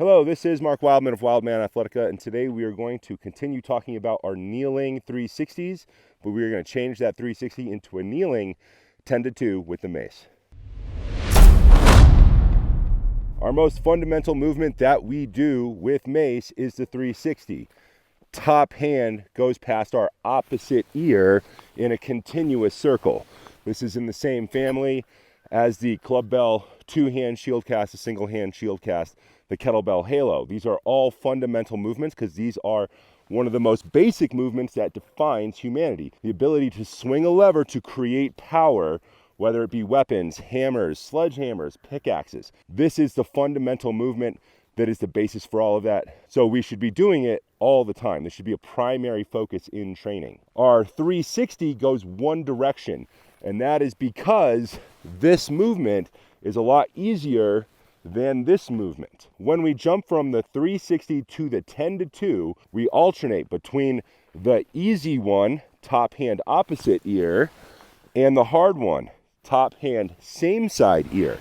Hello, this is Mark Wildman of Wildman Athletica, and today we are going to continue talking about our kneeling 360s, but we are going to change that 360 into a kneeling 10-2 with the Mace. Our most fundamental movement that we do with Mace is the 360. Top hand goes past our opposite ear in a continuous circle. This is in the same family as the club bell two-hand shield cast, the single hand shield cast, the kettlebell halo. These are all fundamental movements because these are one of the most basic movements that defines humanity. The ability to swing a lever to create power, whether it be weapons, hammers, sledgehammers, pickaxes. This is the fundamental movement that is the basis for all of that. So we should be doing it all the time. This should be a primary focus in training. Our 360 goes one direction, and that is because this movement is a lot easier than this movement. When we jump from the 360 to the 10-2, we alternate between the easy one, top hand opposite ear, and the hard one, top hand same side ear,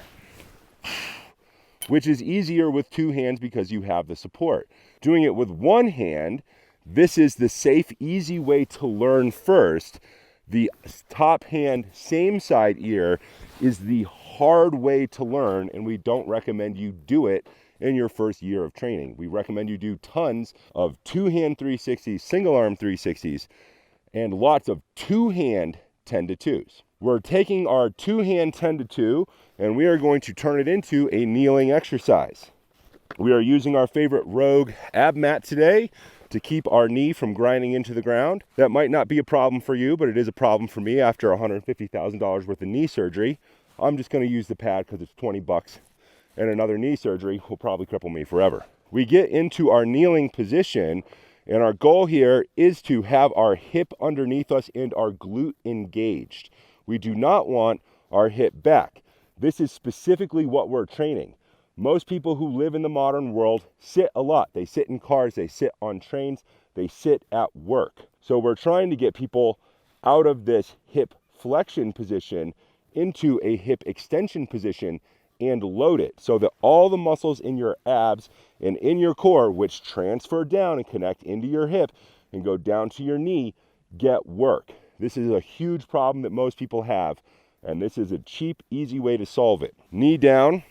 which is easier with two hands because you have the support. Doing it with one hand, this is the safe, easy way to learn first. The top hand same side ear is the hard way to learn, and we don't recommend you do it in your first year of training. We recommend you do tons of two-hand 360s, single-arm 360s, and lots of two-hand 10-2s. We're taking our two-hand 10-2, and we are going to turn it into a kneeling exercise. We are using our favorite Rogue ab mat today to keep our knee from grinding into the ground. That might not be a problem for you, but it is a problem for me after $150,000 worth of knee surgery. I'm just going to use the pad because it's 20 bucks, and another knee surgery will probably cripple me forever. We get into our kneeling position, and our goal here is to have our hip underneath us and our glute engaged. We do not want our hip back. This is specifically what we're training. Most people who live in the modern world sit a lot. They sit in cars, they sit on trains, they sit at work. So we're trying to get people out of this hip flexion position into a hip extension position and load it so that all the muscles in your abs and in your core, which transfer down and connect into your hip and go down to your knee, get work. This is a huge problem that most people have, and this is a cheap, easy way to solve it. Knee down,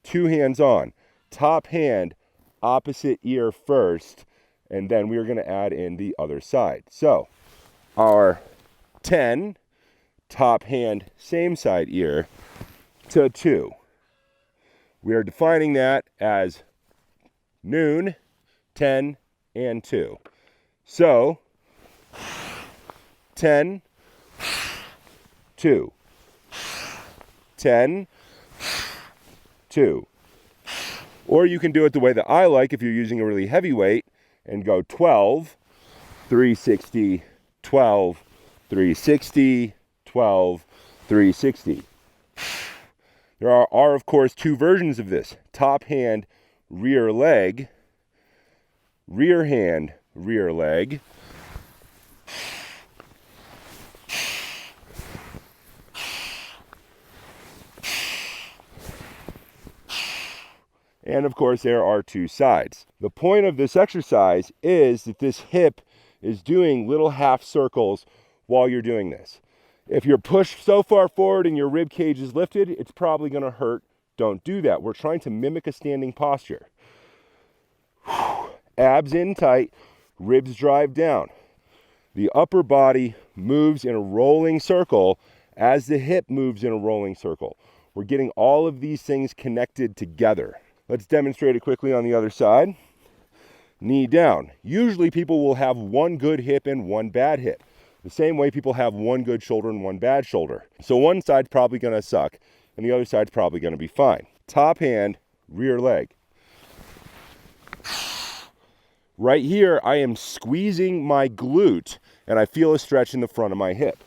two hands on, top hand, opposite ear first, and then we're going to add in the other side. So our 10, top hand, same side ear, to 2. We are defining that as noon, 10, and 2. So 10, 2, 10, 2. Or you can do it the way that I like if you're using a really heavy weight and go 12, 360, 12, 360, 12, 360. There are of course two versions of this. Top hand, rear leg, rear hand, rear leg, and of course there are two sides. The point of this exercise is that this hip is doing little half circles while you're doing this. If you're pushed so far forward and your rib cage is lifted, it's probably going to hurt. Don't do that. We're trying to mimic a standing posture. Abs in tight, ribs drive down. The upper body moves in a rolling circle as the hip moves in a rolling circle. We're getting all of these things connected together. Let's demonstrate it quickly on the other side. Knee down. Usually people will have one good hip and one bad hip. The same way people have one good shoulder and one bad shoulder. So one side's probably going to suck and the other side's probably going to be fine. Top hand, rear leg. Right here, I am squeezing my glute and I feel a stretch in the front of my hip.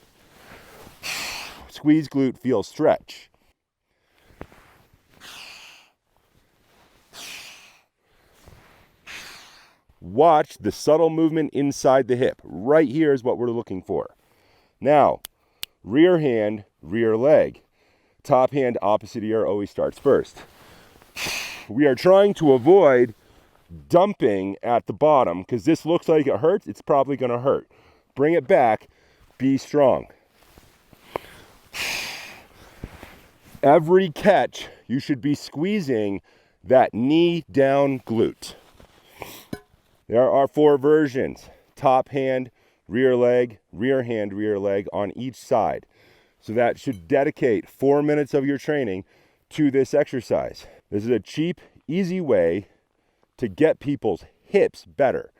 Squeeze glute, feel stretch. Watch the subtle movement inside the hip. Right here is what we're looking for. Now, rear hand, rear leg. Top hand, opposite ear always starts first. We are trying to avoid dumping at the bottom, because this looks like it hurts, it's probably going to hurt. Bring it back, be strong. Every catch, you should be squeezing that knee down glute. There are 4 versions: top hand, rear leg, rear hand, rear leg on each side. So that should dedicate 4 minutes of your training to this exercise. This is a cheap, easy way to get people's hips better.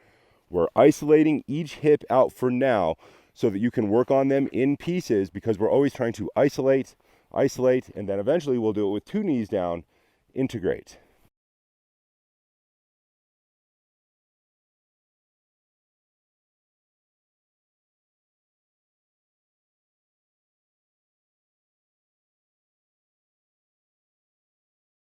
We're isolating each hip out for now so that you can work on them in pieces, because we're always trying to isolate, and then eventually we'll do it with 2 knees down, integrate.